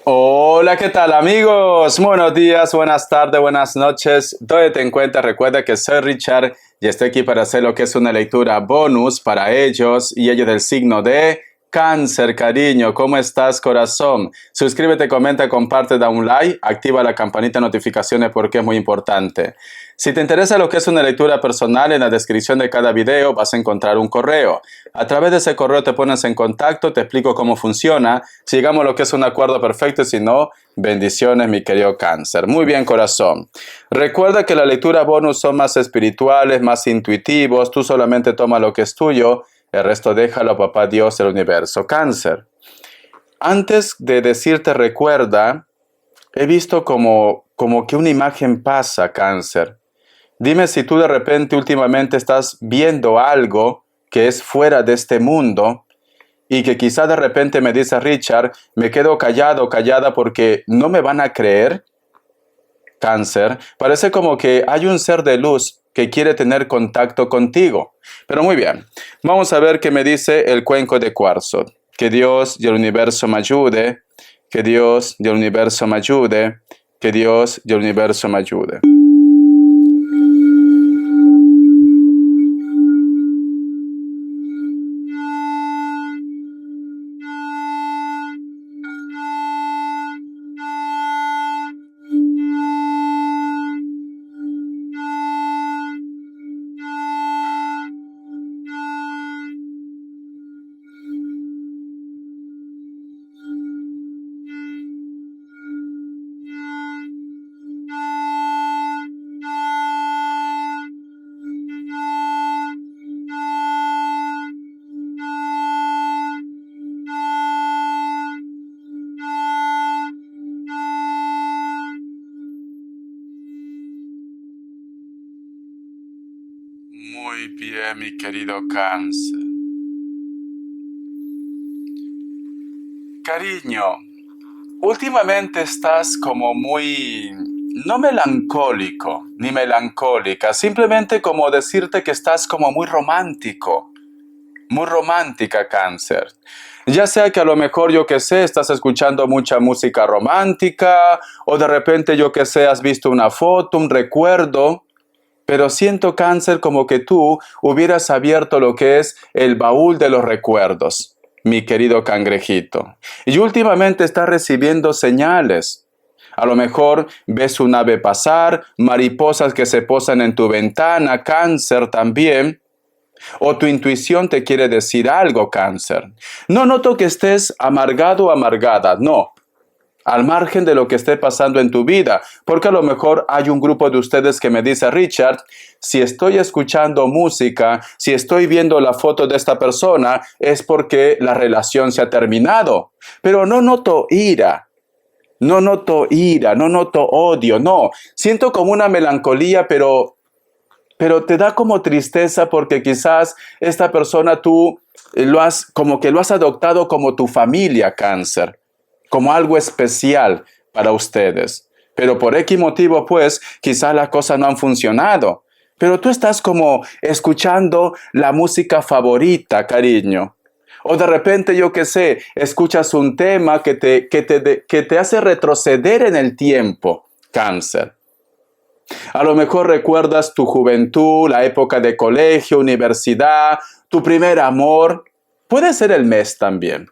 Hola, ¿qué tal amigos? Buenos días, buenas tardes, buenas noches. Donde te encuentras, recuerda que soy Richard y estoy aquí para hacer lo que es una lectura bonus para ellos y ellos del signo de Cáncer, cariño. ¿Cómo estás, corazón? Suscríbete, comenta, comparte, da un like, activa la campanita de notificaciones porque es muy importante. Si te interesa lo que es una lectura personal, en la descripción de cada video vas a encontrar un correo. A través de ese correo te pones en contacto, te explico cómo funciona, si llegamos a lo que es un acuerdo perfecto, si no, bendiciones, mi querido Cáncer. Muy bien, corazón. Recuerda que las lecturas bonus son más espirituales, más intuitivos, tú solamente toma lo que es tuyo, el resto déjalo a papá Dios del universo. Cáncer. Antes de decirte recuerda, he visto como que una imagen pasa, Cáncer. Dime si tú de repente últimamente estás viendo algo que es fuera de este mundo y que quizá de repente me dice Richard, me quedo callado, callada porque no me van a creer. Cáncer, parece como que hay un ser de luz que quiere tener contacto contigo. Pero muy bien, vamos a ver qué me dice el cuenco de cuarzo. Que Dios y el universo me ayude, que Dios y el universo me ayude, que Dios y el universo me ayude. Muy bien, mi querido Cáncer. Cariño, últimamente estás como muy, no melancólico, ni melancólica, simplemente como decirte que estás como muy romántico, muy romántica, Cáncer. Ya sea que a lo mejor yo que sé, estás escuchando mucha música romántica, o de repente yo que sé, has visto una foto, un recuerdo, pero siento, Cáncer, como que tú hubieras abierto lo que es el baúl de los recuerdos, mi querido cangrejito. Y últimamente estás recibiendo señales. A lo mejor ves un ave pasar, mariposas que se posan en tu ventana, Cáncer también. O tu intuición te quiere decir algo, Cáncer. No noto que estés amargado o amargada, no, al margen de lo que esté pasando en tu vida, porque a lo mejor hay un grupo de ustedes que me dice, Richard, si estoy escuchando música, si estoy viendo la foto de esta persona, es porque la relación se ha terminado. Pero no noto ira, no noto odio, no. Siento como una melancolía, pero te da como tristeza porque quizás esta persona tú como que lo has adoptado como tu familia, Cáncer, como algo especial para ustedes. Pero por X motivo, pues, quizás las cosas no han funcionado. Pero tú estás como escuchando la música favorita, cariño. O de repente, yo qué sé, escuchas un tema que te hace retroceder en el tiempo, Cáncer. A lo mejor recuerdas tu juventud, la época de colegio, universidad, tu primer amor. Puede ser el mes también.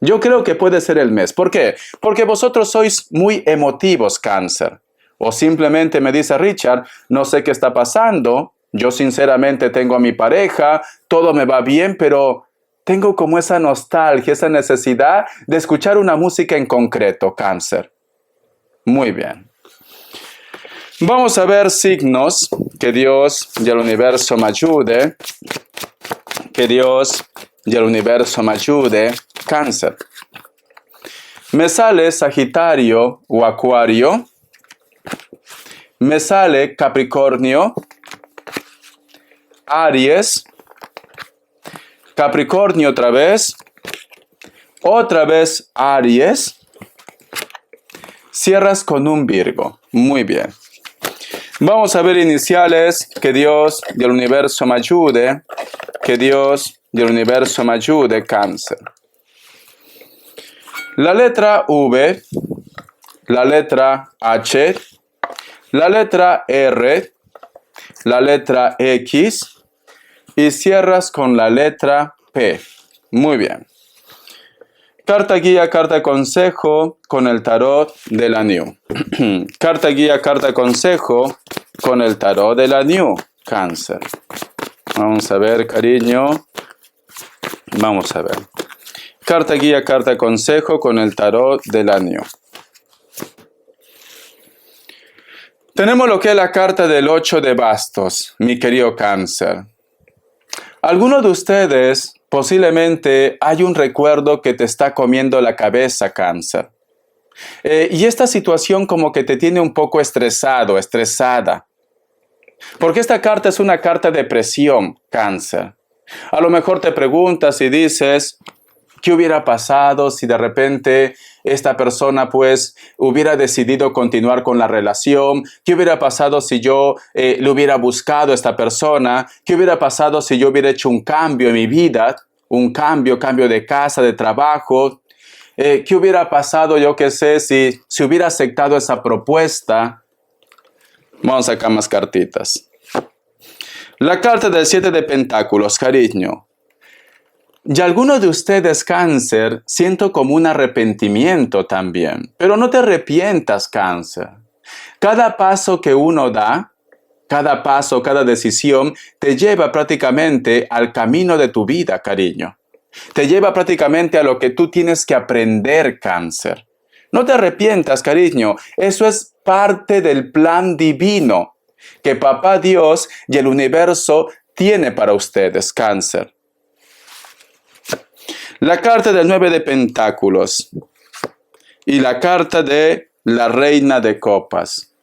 Yo creo que puede ser el mes. ¿Por qué? Porque vosotros sois muy emotivos, Cáncer. O simplemente me dice Richard, no sé qué está pasando. Yo sinceramente tengo a mi pareja, todo me va bien, pero tengo como esa nostalgia, esa necesidad de escuchar una música en concreto, Cáncer. Muy bien. Vamos a ver signos, que Dios y el universo me ayude, que Dios y el universo me ayude, Cáncer. Me sale Sagitario o Acuario, me sale Capricornio, Aries, Capricornio otra vez Aries, cierras con un Virgo. Muy bien. Vamos a ver iniciales, que Dios y el universo me ayude, que Dios y el universo me ayude, Cáncer. La letra V, la letra H, la letra R, la letra X y cierras con la letra P. Muy bien. Carta guía, carta consejo con el tarot de la New. Carta guía, carta consejo con el tarot de la New. Cáncer. Vamos a ver, cariño. Vamos a ver. Carta guía, carta consejo con el tarot de la New. Tenemos lo que es la carta del 8 de bastos, mi querido Cáncer. Algunos de ustedes posiblemente hay un recuerdo que te está comiendo la cabeza, Cáncer. Y esta situación como que te tiene un poco estresado, estresada. Porque esta carta es una carta de presión, Cáncer. A lo mejor te preguntas y dices, ¿qué hubiera pasado si de repente esta persona pues hubiera decidido continuar con la relación? ¿Qué hubiera pasado si yo le hubiera buscado a esta persona? ¿Qué hubiera pasado si yo hubiera hecho un cambio en mi vida? Un cambio de casa, de trabajo. ¿Qué hubiera pasado, yo qué sé, si hubiera aceptado esa propuesta? Vamos a sacar más cartitas. La carta del 7 de pentáculos, cariño. Y algunos de ustedes, Cáncer, siento como un arrepentimiento también. Pero no te arrepientas, Cáncer. Cada paso que uno da, cada paso, cada decisión, te lleva prácticamente al camino de tu vida, cariño. Te lleva prácticamente a lo que tú tienes que aprender, Cáncer. No te arrepientas, cariño. Eso es parte del plan divino que Papá Dios y el universo tiene para ustedes, Cáncer. La carta del 9 de pentáculos y la carta de la reina de copas.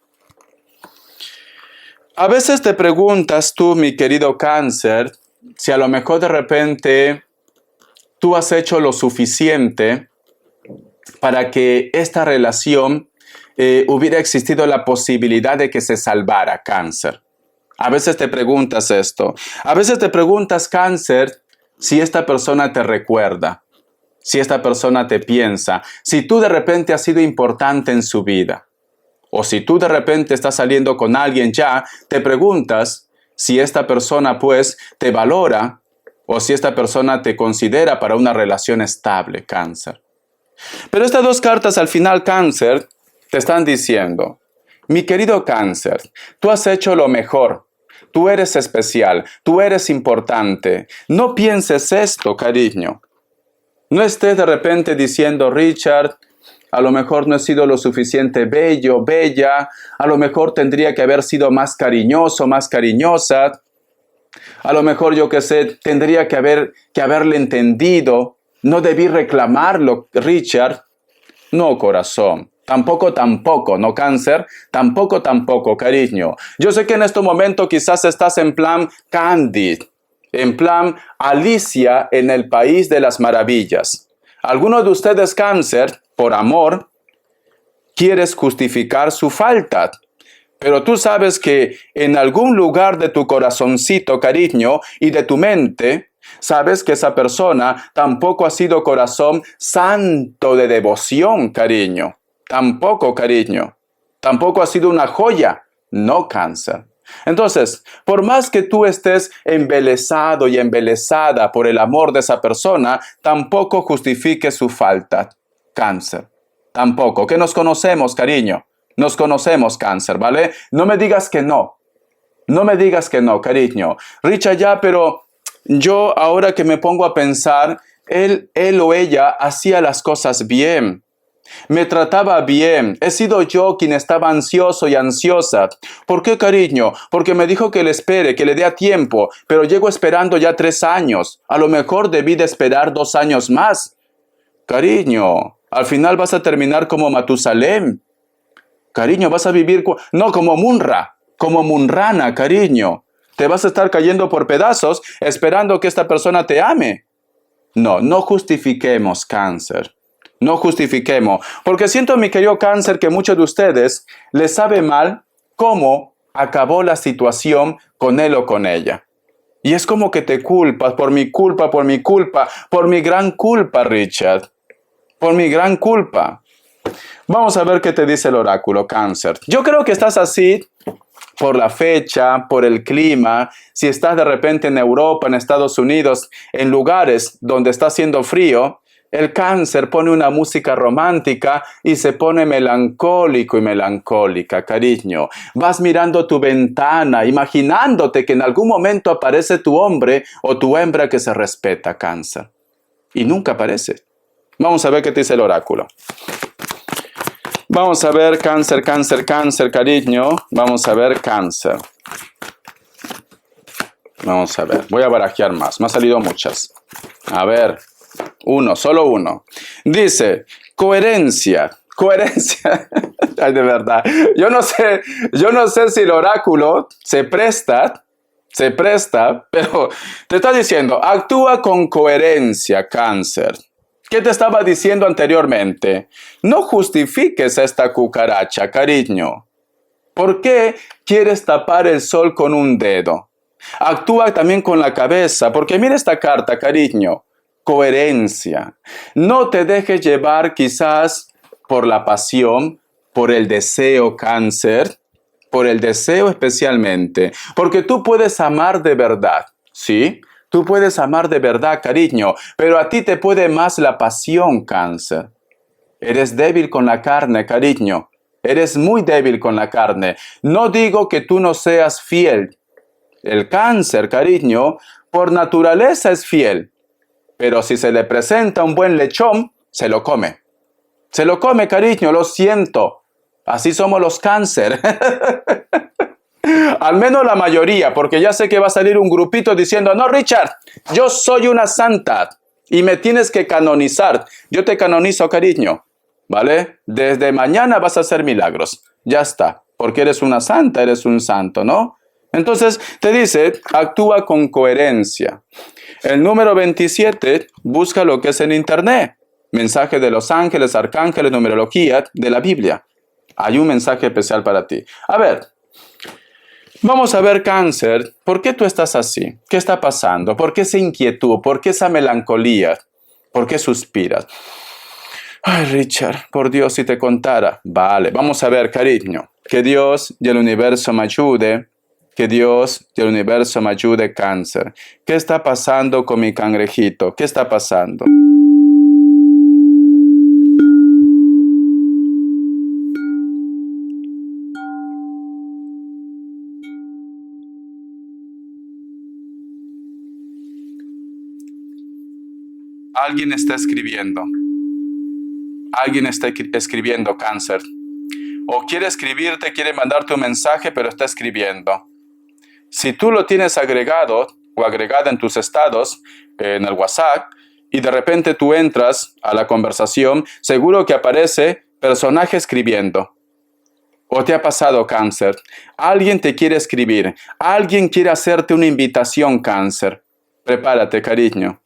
A veces te preguntas tú, mi querido Cáncer, si a lo mejor de repente tú has hecho lo suficiente para que esta relación hubiera existido la posibilidad de que se salvara, Cáncer. A veces te preguntas esto. A veces te preguntas, Cáncer, si esta persona te recuerda, si esta persona te piensa, si tú de repente has sido importante en su vida, o si tú de repente estás saliendo con alguien ya, te preguntas si esta persona pues te valora o si esta persona te considera para una relación estable, Cáncer. Pero estas dos cartas al final, Cáncer, te están diciendo, mi querido Cáncer, tú has hecho lo mejor. Tú eres especial, tú eres importante. No pienses esto, cariño. No estés de repente diciendo, Richard, a lo mejor no he sido lo suficiente bello, bella, a lo mejor tendría que haber sido más cariñoso, más cariñosa. A lo mejor, yo qué sé, tendría que haberle entendido. No debí reclamarlo, Richard. No, corazón. Tampoco, ¿no, Cáncer? Tampoco, cariño. Yo sé que en este momento quizás estás en plan Candy, en plan Alicia en el País de las Maravillas. Algunos de ustedes, Cáncer, por amor, quieres justificar su falta. Pero tú sabes que en algún lugar de tu corazoncito, cariño, y de tu mente, sabes que esa persona tampoco ha sido corazón santo de devoción, cariño. Tampoco, cariño. Tampoco ha sido una joya. No, Cáncer. Entonces, por más que tú estés embelesado y embelesada por el amor de esa persona, tampoco justifique su falta, Cáncer. Tampoco. Que nos conocemos, cariño. Nos conocemos, Cáncer, ¿vale? No me digas que no. No me digas que no, cariño. Richard, ya, pero yo ahora que me pongo a pensar, él o ella hacía las cosas bien. Me trataba bien. He sido yo quien estaba ansioso y ansiosa. ¿Por qué, cariño? Porque me dijo que le espere, que le dé a tiempo. Pero llego esperando ya 3 años. A lo mejor debí de esperar 2 años más. Cariño, al final vas a terminar como Matusalén. Cariño, vas a vivir no como Munra, como Munrana, cariño. Te vas a estar cayendo por pedazos esperando que esta persona te ame. No justifiquemos, Cáncer. No justifiquemos, porque siento, mi querido Cáncer, que muchos de ustedes les sabe mal cómo acabó la situación con él o con ella. Y es como que te culpas por mi culpa, por mi gran culpa, Richard. por mi gran culpa. Vamos a ver qué te dice el oráculo, Cáncer. Yo creo que estás así por la fecha, por el clima. Si estás de repente en Europa, en Estados Unidos, en lugares donde está haciendo frío, el Cáncer pone una música romántica y se pone melancólico y melancólica, cariño. Vas mirando tu ventana, imaginándote que en algún momento aparece tu hombre o tu hembra que se respeta, Cáncer. Y nunca aparece. Vamos a ver qué te dice el oráculo. Vamos a ver, Cáncer, Cáncer, Cáncer, cariño. Vamos a ver, Cáncer. Vamos a ver. Voy a barajear más. Me han salido muchas. A ver. Solo uno. Dice, coherencia. Coherencia. Ay, de verdad. Yo no sé si el oráculo se presta, pero te está diciendo, actúa con coherencia, Cáncer. ¿Qué te estaba diciendo anteriormente? No justifiques a esta cucaracha, cariño. ¿Por qué quieres tapar el sol con un dedo? Actúa también con la cabeza, porque mira esta carta, cariño. Coherencia. No te dejes llevar quizás por la pasión, por el deseo, Cáncer, por el deseo especialmente, porque tú puedes amar de verdad, ¿sí? Tú puedes amar de verdad, cariño, pero a ti te puede más la pasión, Cáncer. Eres débil con la carne, cariño. Eres muy débil con la carne. No digo que tú no seas fiel. El Cáncer, cariño, por naturaleza es fiel. Pero si se le presenta un buen lechón, se lo come. Se lo come, cariño, lo siento. Así somos los Cáncer. Al menos la mayoría, porque ya sé que va a salir un grupito diciendo, no, Richard, yo soy una santa y me tienes que canonizar. Yo te canonizo, cariño, ¿vale? Desde mañana vas a hacer milagros. Ya está, porque eres una santa, eres un santo, ¿no? Entonces te dice, actúa con coherencia. El número 27, busca lo que es en internet. Mensaje de los ángeles, arcángeles, numerología de la Biblia. Hay un mensaje especial para ti. A ver. Vamos a ver, Cáncer, ¿por qué tú estás así? ¿Qué está pasando? ¿Por qué esa inquietud? ¿Por qué esa melancolía? ¿Por qué suspiras? Ay, Richard, por Dios, si te contara. Vale, vamos a ver, cariño. Que Dios y el universo me ayude. Que Dios y el universo me ayude, Cáncer. ¿Qué está pasando con mi cangrejito? ¿Qué está pasando? Alguien está escribiendo. Alguien está escribiendo, Cáncer. O quiere escribirte, quiere mandarte un mensaje, pero está escribiendo. Si tú lo tienes agregado o agregada en tus estados, en el WhatsApp, y de repente tú entras a la conversación, seguro que aparece personaje escribiendo. ¿O te ha pasado, Cáncer? Alguien te quiere escribir. Alguien quiere hacerte una invitación, Cáncer. Prepárate, cariño.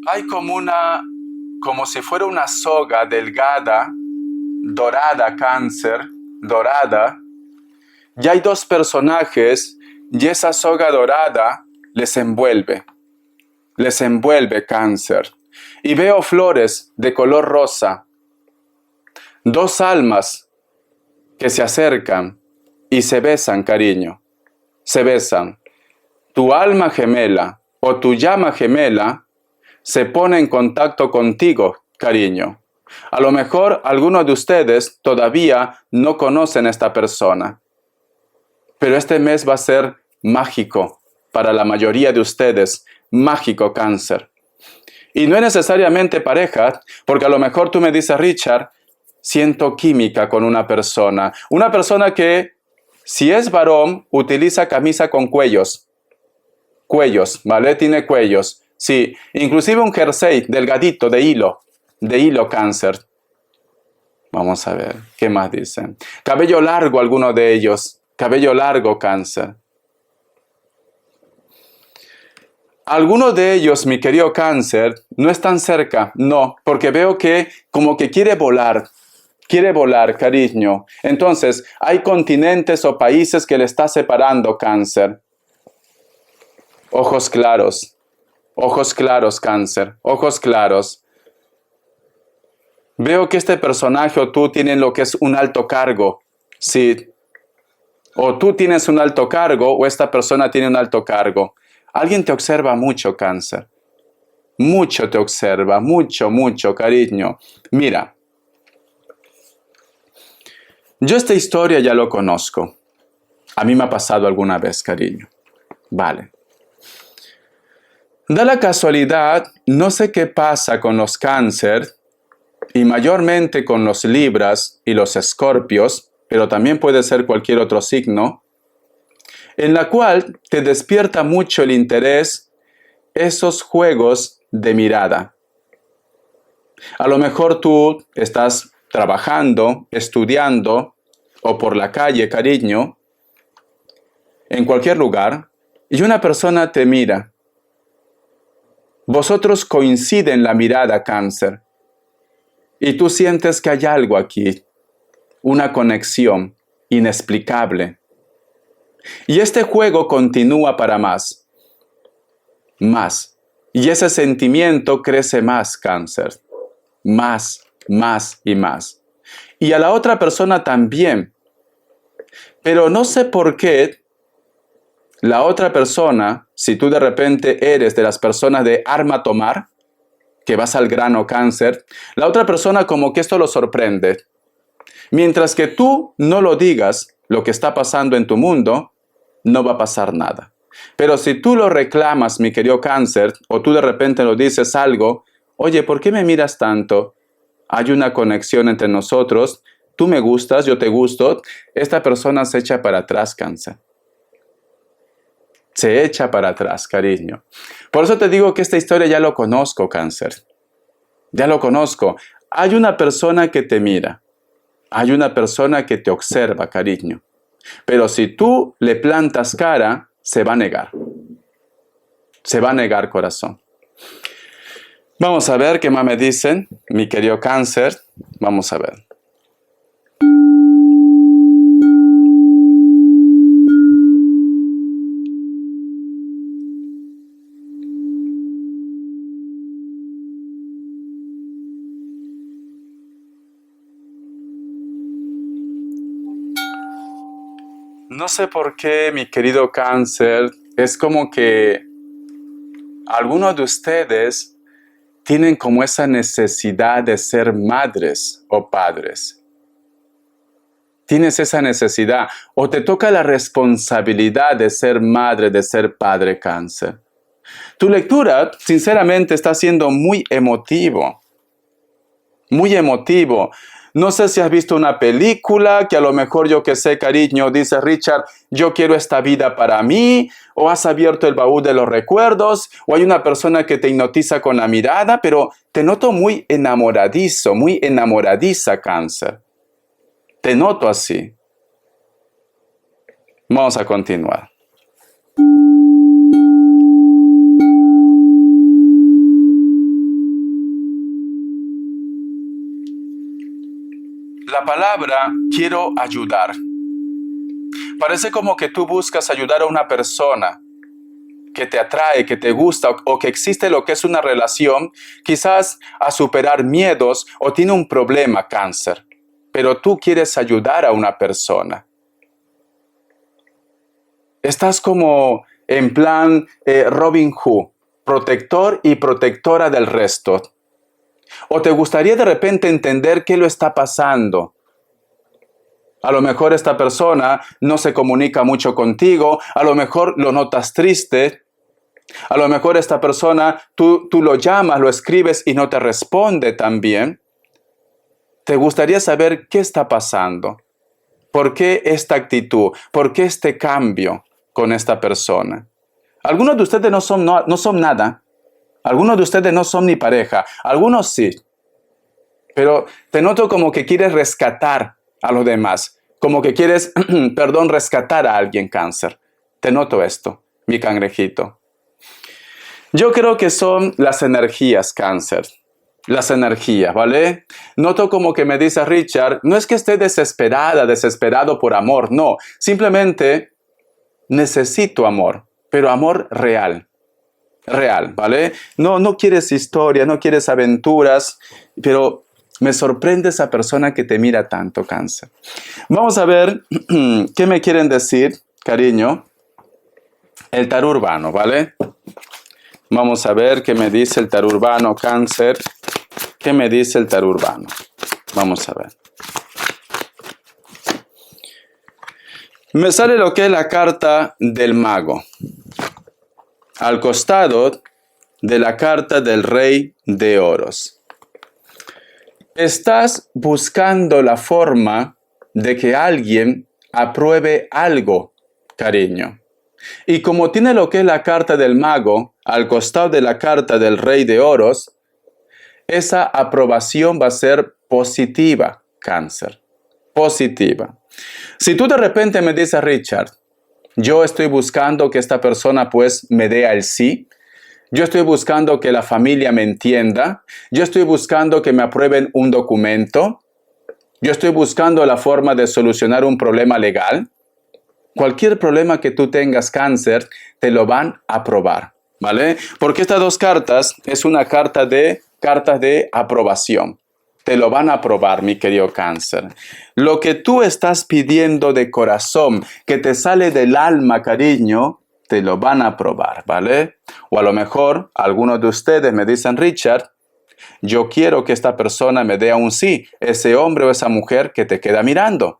Hay como si fuera una soga delgada, dorada, Cáncer, dorada. Y hay dos personajes y esa soga dorada les envuelve, Cáncer. Y veo flores de color rosa, dos almas que se acercan y se besan, cariño, se besan. Tu alma gemela o tu llama gemela se pone en contacto contigo, cariño. A lo mejor algunos de ustedes todavía no conocen a esta persona, pero este mes va a ser mágico para la mayoría de ustedes, mágico, Cáncer. Y no es necesariamente pareja, porque a lo mejor tú me dices, Richard, siento química con una persona que, si es varón, utiliza camisa con cuellos, ¿vale? Tiene cuellos. Sí, inclusive un jersey delgadito de hilo, Cáncer. Vamos a ver, ¿qué más dicen? Cabello largo, alguno de ellos. Cabello largo, Cáncer. Algunos de ellos, mi querido Cáncer, no están cerca, no, porque veo que como que quiere volar. quiere volar, cariño. Entonces, hay continentes o países que le está separando, Cáncer. Ojos claros, Cáncer, ojos claros. Veo que este personaje o tú tienen lo que es un alto cargo, sí. O tú tienes un alto cargo o esta persona tiene un alto cargo. Alguien te observa mucho, Cáncer. Mucho te observa, mucho, cariño. Mira, yo esta historia ya lo conozco. A mí me ha pasado alguna vez, cariño. Vale. Da la casualidad, no sé qué pasa con los Cáncer y mayormente con los Libras y los Escorpios, pero también puede ser cualquier otro signo, en la cual te despierta mucho el interés esos juegos de mirada. A lo mejor tú estás trabajando, estudiando o por la calle, cariño, en cualquier lugar, y una persona te mira. Vosotros coinciden la mirada, Cáncer, y tú sientes que hay algo aquí, una conexión inexplicable. Y este juego continúa para más, y ese sentimiento crece más, Cáncer, más y más. Y a la otra persona también, pero no sé por qué la otra persona, si tú de repente eres de las personas de arma tomar, que vas al grano, Cáncer, la otra persona como que esto lo sorprende. Mientras que tú no lo digas, lo que está pasando en tu mundo, no va a pasar nada. Pero si tú lo reclamas, mi querido Cáncer, o tú de repente lo dices algo, oye, ¿por qué me miras tanto? Hay una conexión entre nosotros, tú me gustas, yo te gusto, esta persona se echa para atrás, Cáncer. Se echa para atrás, cariño. Por eso te digo que esta historia ya lo conozco, Cáncer. Ya lo conozco. Hay una persona que te mira. Hay una persona que te observa, cariño. Pero si tú le plantas cara, se va a negar. Se va a negar, corazón. Vamos a ver qué más me dicen, mi querido Cáncer. Vamos a ver. No sé por qué, mi querido Cáncer, es como que algunos de ustedes tienen como esa necesidad de ser madres o padres. Tienes esa necesidad o te toca la responsabilidad de ser madre, de ser padre, Cáncer. Tu lectura, sinceramente, está siendo muy emotivo. Muy emotivo. No sé si has visto una película que a lo mejor, yo que sé, cariño, dice Richard, yo quiero esta vida para mí, o has abierto el baúl de los recuerdos, o hay una persona que te hipnotiza con la mirada, pero te noto muy enamoradizo, muy enamoradiza, Cáncer. Te noto así. Vamos a continuar. La palabra quiero ayudar. Parece como que tú buscas ayudar a una persona que te atrae, que te gusta o que existe lo que es una relación, quizás a superar miedos o tiene un problema, Cáncer. Pero tú quieres ayudar a una persona. Estás como en plan Robin Hood, protector y protectora del resto. O te gustaría de repente entender qué lo está pasando. A lo mejor esta persona no se comunica mucho contigo, a lo mejor lo notas triste, a lo mejor esta persona tú lo llamas, lo escribes y no te responde también. Te gustaría saber qué está pasando, por qué esta actitud, por qué este cambio con esta persona. Algunos de ustedes no son nada. Algunos de ustedes no son ni pareja, algunos sí. Pero te noto como que quieres rescatar a los demás, como que quieres, rescatar a alguien, Cáncer. Te noto esto, mi cangrejito. Yo creo que son las energías, Cáncer. las energías, ¿vale? Noto como que me dice Richard, no es que esté desesperada, desesperado por amor, no, simplemente necesito amor, pero amor real, real, ¿vale? No quieres historia, no quieres aventuras, pero me sorprende esa persona que te mira tanto, Cáncer. Vamos a ver qué me quieren decir, cariño, el tarot urbano, ¿vale? Vamos a ver qué me dice el tarot urbano, Cáncer. ¿Qué me dice el tarot urbano? Vamos a ver. Me sale lo que es la carta del mago. Al costado de la carta del rey de oros. Estás buscando la forma de que alguien apruebe algo, cariño. Y como tiene lo que es la carta del mago al costado de la carta del rey de oros, esa aprobación va a ser positiva, Cáncer. Positiva. Si tú de repente me dices, Richard, yo estoy buscando que esta persona pues me dé el sí, yo estoy buscando que la familia me entienda, yo estoy buscando que me aprueben un documento, yo estoy buscando la forma de solucionar un problema legal, cualquier problema que tú tengas, Cáncer, te lo van a aprobar, ¿vale? Porque estas dos cartas es una cartas de aprobación. Te lo van a aprobar, mi querido Cáncer. Lo que tú estás pidiendo de corazón, que te sale del alma, cariño, te lo van a aprobar, ¿vale? O a lo mejor algunos de ustedes me dicen, Richard, yo quiero que esta persona me dé un sí, ese hombre o esa mujer que te queda mirando.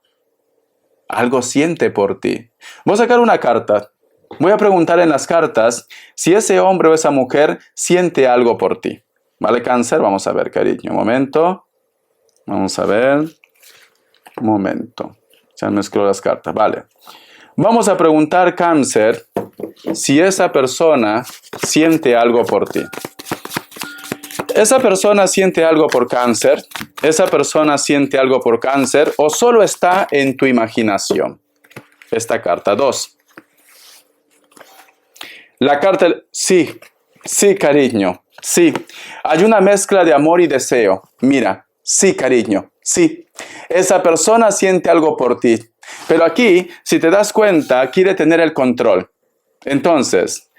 Algo siente por ti. Voy a sacar una carta. Voy a preguntar en las cartas si ese hombre o esa mujer siente algo por ti. ¿Vale, Cáncer? Vamos a ver, cariño. Un momento. Vamos a ver. Un momento. Ya mezclo las cartas. Vale. Vamos a preguntar, Cáncer, si esa persona siente algo por ti. ¿Esa persona siente algo por Cáncer? ¿Esa persona siente algo por Cáncer o solo está en tu imaginación? Esta carta 2. La carta, sí, sí, cariño, sí. Hay una mezcla de amor y deseo. Mira, sí, cariño, sí. Esa persona siente algo por ti. Pero aquí, si te das cuenta, quiere tener el control. Entonces,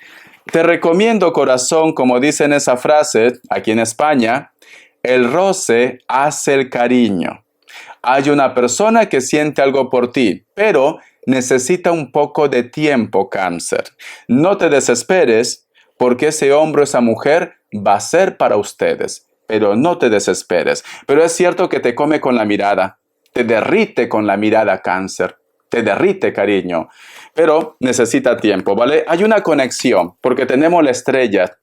te recomiendo, corazón, como dicen esa frase aquí en España, el roce hace el cariño. Hay una persona que siente algo por ti, pero necesita un poco de tiempo, Cáncer. No te desesperes, porque ese hombre o esa mujer va a ser para ustedes, pero no te desesperes. Pero es cierto que te come con la mirada, te derrite con la mirada, Cáncer. Te derrite, cariño, pero necesita tiempo, ¿vale? Hay una conexión, porque tenemos la estrella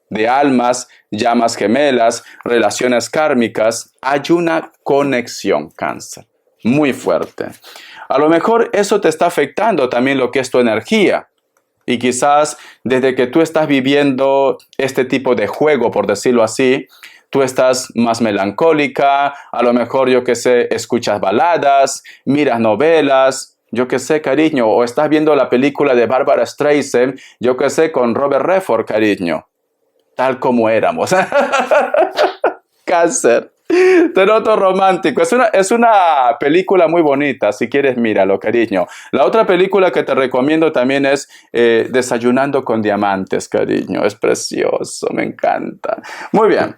de almas, llamas gemelas, relaciones kármicas. Hay una conexión, Cáncer, muy fuerte. A lo mejor eso te está afectando también lo que es tu energía. Y quizás desde que tú estás viviendo este tipo de juego, por decirlo así, tú estás más melancólica, a lo mejor, yo qué sé, escuchas baladas, miras novelas, yo qué sé, cariño, o estás viendo la película de Barbara Streisand, yo qué sé, con Robert Redford, cariño, tal como éramos. Cáncer. Te noto romántico. Es una película muy bonita. Si quieres, míralo, cariño. La otra película que te recomiendo también es Desayunando con Diamantes, cariño. Es precioso, me encanta. Muy bien.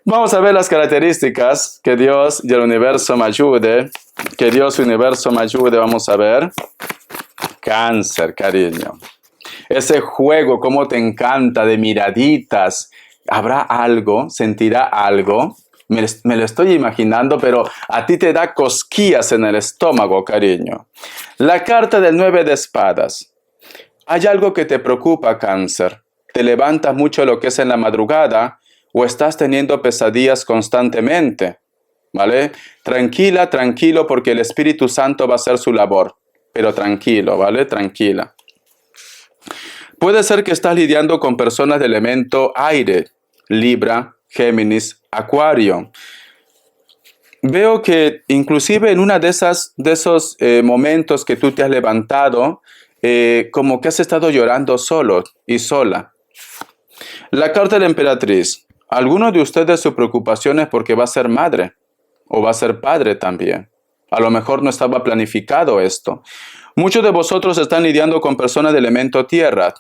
Vamos a ver las características. Que Dios y el universo me ayude. Que Dios y el universo me ayude. Vamos a ver. Cáncer, cariño. Ese juego, cómo te encanta, de miraditas. ¿Habrá algo? ¿Sentirá algo? Me lo estoy imaginando, pero a ti te da cosquillas en el estómago, cariño. La carta del 9 de espadas. ¿Hay algo que te preocupa, Cáncer? ¿Te levantas mucho lo que es en la madrugada o estás teniendo pesadillas constantemente? ¿Vale? Tranquila, tranquilo, porque el Espíritu Santo va a hacer su labor. Pero tranquilo, ¿vale? Tranquila. Puede ser que estás lidiando con personas de elemento aire, Libra, Géminis, Acuario. Veo que inclusive en una de esos momentos que tú te has levantado, como que has estado llorando solo y sola. La carta de la emperatriz. Algunos de ustedes su preocupación es porque va a ser madre o va a ser padre también. A lo mejor no estaba planificado esto. Muchos de vosotros están lidiando con personas de elemento tierra,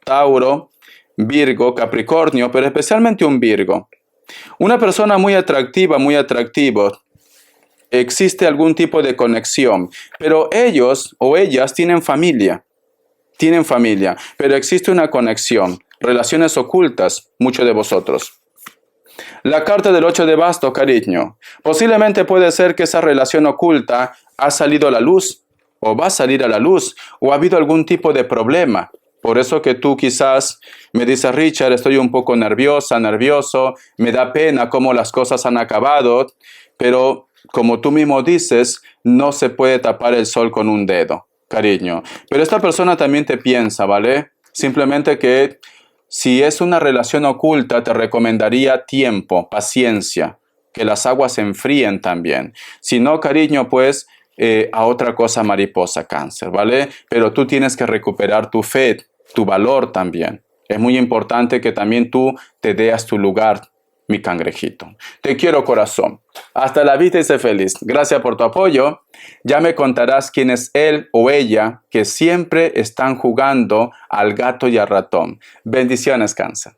Tauro, Virgo, Capricornio, pero especialmente un Virgo. Una persona muy atractiva, muy atractivo. Existe algún tipo de conexión, pero ellos o ellas tienen familia, pero existe una conexión, relaciones ocultas, muchos de vosotros. La carta del 8 de bastos, cariño. Posiblemente puede ser que esa relación oculta ha salido a la luz, o va a salir a la luz, o ha habido algún tipo de problema. Por eso que tú quizás me dices, Richard, estoy un poco nerviosa, nervioso, me da pena cómo las cosas han acabado, pero como tú mismo dices, no se puede tapar el sol con un dedo, cariño. Pero esta persona también te piensa, ¿vale? Simplemente que si es una relación oculta, te recomendaría tiempo, paciencia, que las aguas se enfríen también. Si no, cariño, pues a otra cosa mariposa, Cáncer, ¿vale? Pero tú tienes que recuperar tu fe, tu valor también. Es muy importante que también tú te deas tu lugar, mi cangrejito. Te quiero, corazón. Hasta la vista y sé feliz. Gracias por tu apoyo. Ya me contarás quién es él o ella que siempre están jugando al gato y al ratón. Bendiciones, Cáncer.